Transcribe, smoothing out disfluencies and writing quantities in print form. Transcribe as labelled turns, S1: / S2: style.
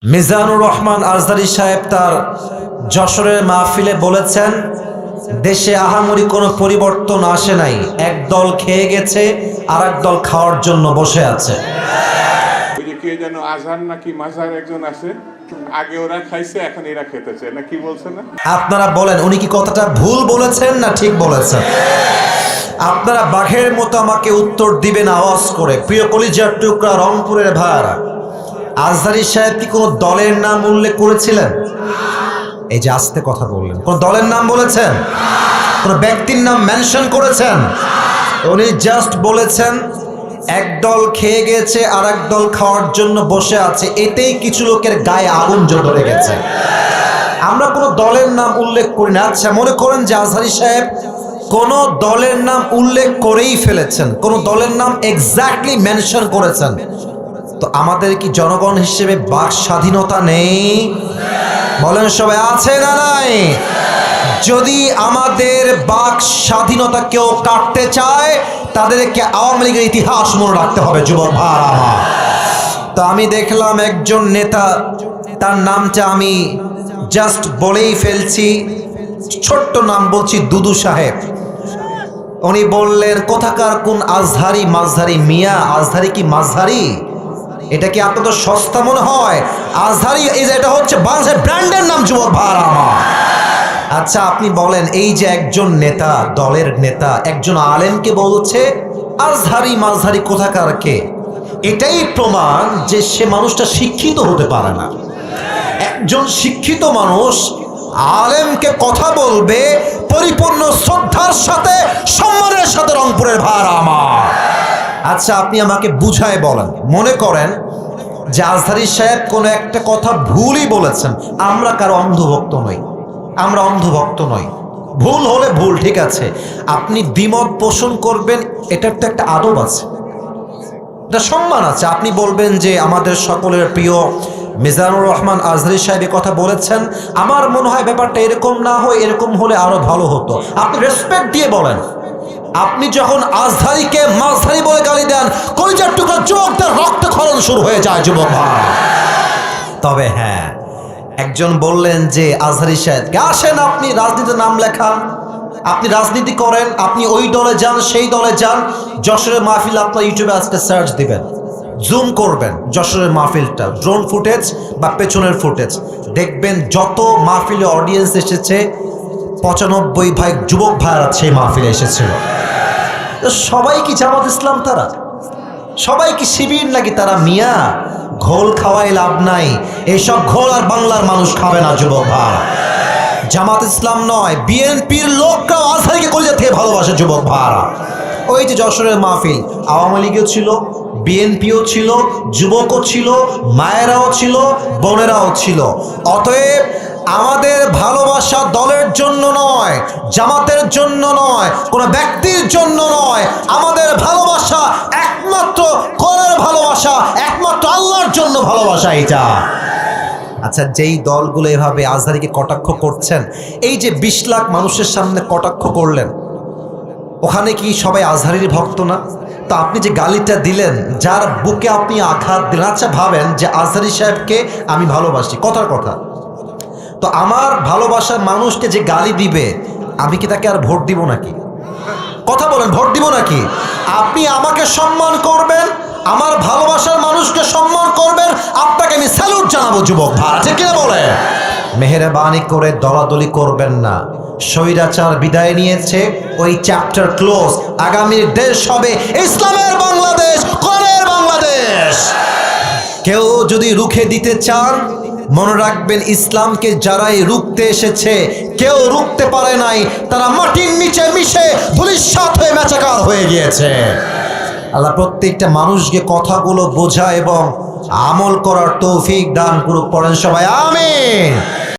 S1: মিজানুর রহমান আজহারী সাহেব তার যশোরের মাহফিলে বলেছেন, দেশে আহামরি কোনো পরিবর্তন আসে নাই, এক দল খেয়ে গেছে আর এক দল খাওয়ার জন্য বসে আছে।
S2: ওই যে কে যেন আজহার নাকি মাঝার একজন আছে, আগে ওরা খাইছে এখন এরা খেতেছে না, কি বলছে না?
S1: আপনারা বলেন উনি কি কথাটা ভুল বলেছেন না ঠিক বলেছেন? আপনারা বাঘের মতো আমাকে উত্তর দিবেন আওয়াজ করে। প্রিয় কলিজার টুকরা রংপুরের ভাইরা, আজহারী সাহেব কি কোনো দলের নাম উল্লেখ করেছিলেন? এই যে আস্তে কথা বললেন, কোন দলের নাম বলেছেন? কোন ব্যক্তির নাম মেনশন করেছেন? উনি জাস্ট বলেছেন এক দল খেয়ে গেছে আর এক দল খাওয়ার জন্য বসে আছে, এতেই কিছু লোকের গায়ে আগুন ধরে গেছে। আমরা কোনো দলের নাম উল্লেখ করি না। আচ্ছা, মনে করেন যে আজহারী সাহেব কোন দলের নাম উল্লেখ করেই ফেলেছেন, কোন দলের নাম এক্স্যাক্টলি মেনশন করেছেন, তো আমাদের কি জনগণ হিসেবে বাক স্বাধীনতা নেই? বলেন সবাই, আছে না নাই? যদি আমাদের বাক স্বাধীনতা কেউ কাটতে চায়, তাদেরকে আওয়ামী লীগের ইতিহাস মনে রাখতে হবে। যুবক ভাইরা আমার, তো আমি দেখলাম একজন নেতা, তার নামটা আমি জাস্ট বলেই ফেলছি, ছোট্ট নাম বলছি, দুদু সাহেব। উনি বললেন কোথাকার কোন আজহারি মাঝহারি মিয়া, আজহারি কি মাঝহারি? এটা কি আপনাদের সস্তা মনে হয়? আজহারি এটা হচ্ছে বাংলাদেশের ব্র্যান্ডের নাম। যুবক ভাইরা আমার, আচ্ছা আপনি বলেন, এই যে একজন নেতা, দলের নেতা একজন আলেমকে বলছে আজহারি মাঝহারি কোথাকার কে, এটাই প্রমাণ যে সে মানুষটা শিক্ষিত হতে পারে না। একজন শিক্ষিত মানুষ আলেমকে কথা বলবে পরিপূর্ণ শ্রদ্ধার সাথে, সম্মানের সাথে। রংপুরের ভাইরা আমার, আচ্ছা আপনি আমাকে বুঝায় বলেন, মনে করেন যে আজহারী সাহেব কোনো একটা কথা ভুলই বলেছেন, আমরা কারো অন্ধভক্ত নই, আমরা অন্ধভক্ত নই, ভুল হলে ভুল, ঠিক আছে, আপনি দ্বিমত পোষণ করবেন, এটার তো একটা আদব আছে, এটা সম্মান আছে। আপনি বলবেন যে আমাদের সকলের প্রিয় মিজানুর রহমান আজহারী সাহেব কথা বলেছেন, আমার মনে হয় ব্যাপারটা এরকম না হয়, এরকম হলে আরো ভালো হতো। আপনি রেসপেক্ট দিয়ে বলেন। আপনি যখন আজহারীকে মাঝহারি বলে গালি দেন, কলিজার টুকরা চোখ দিয়ে রক্তক্ষরণ শুরু হয়ে যায়। যুবক ভাই, তবে হ্যাঁ, একজন বললেন যে আজহারী সাহেবকে, আসেন আপনি রাজনীতিতে নাম লেখান, আপনি রাজনীতি করেন, আপনি ওই দলে যান সেই দলে যান। যশোরের মাহফিল আপনার ইউটিউবে আজকে সার্চ দিবেন, জুম করবেন যশোরের মাহফিলটা, ড্রোন ফুটেজ বা পেছনের ফুটেজ দেখবেন, যত মাহফিলে অডিয়েন্স এসেছে 95 যুবক ভাইরা সেই মাহফিলে এসেছিল। সবাই কি জামাত ইসলাম? তারা সবাই কি শিবির নাকি? তারা মিয়া, ঘোল খাওয়াই লাভ নাই, এইসব ঘোল আর বাংলার মানুষ খাবে না। যুবক ভাই, জামাত ইসলাম নয়, বিএনপির লোকরাও আজহারীকে কলিজা থেকে ভালোবাসে। যুবক ভাইরা, ওই যে যশোরের মাহফিল, আওয়ামী লীগও ছিল, বিএনপিও ছিল, যুবকও ছিল, মায়েরাও ছিল, বোনেরাও ছিল। অতএব আমাদের ভালোবাসা দলের জন্য নয়, জামাতের জন্য নয়, কোনো ব্যক্তির জন্য নয়, আমাদের ভালোবাসা একমাত্র কোরআনের ভালোবাসা, একমাত্র আল্লাহর জন্য ভালোবাসা এটা। আচ্ছা, যেই দলগুলো এভাবে আজহারীকে কটাক্ষ করছেন, এই যে 20 লাখ মানুষের সামনে কটাক্ষ করলেন, ওখানে কি সবাই আজহারীর ভক্ত না? তো আপনি যে গালিটা দিলেন, যার বুকে আপনি আঘাত দিলেন, আচ্ছা ভাবেন যে আজহারী সাহেবকে আমি ভালোবাসি, কথার কথা, তো আমার ভালোবাসার মানুষকে যে গালি দিবে, আমি কি তাকে আর ভোট দিব নাকি? কথা বলেন, ভোট দিব নাকি? আপনি আমাকে সম্মান করবেন, আমার ভালোবাসার মানুষকে সম্মান করবেন, আপনাকে আমি স্যালুট জানাবো। যুবক ভাইরা, ঠিক কিনা বলে? মেহেরবানি করে দলাদলি করবেন না। স্বৈরাচার বিদায় নিয়েছে, ওই চ্যাপ্টার ক্লোজ। আগামীর দেশ হবে ইসলামের বাংলাদেশ, কোরআনের বাংলাদেশ। কেউ যদি রুখে দিতে চান, মনে রাখবেন ইসলামকে যারাই রুখতে এসেছে, কেউ রুখতে পারে নাই, তারা মাটির নিচে মিশে ধূলিসাৎ হয়ে মেচাকার হয়ে গিয়েছে। আল্লাহ প্রত্যেকটা মানুষকে কথাগুলো বোঝা এবং আমল করার তৌফিক দান করুক। পড়েন সবাই আমিন।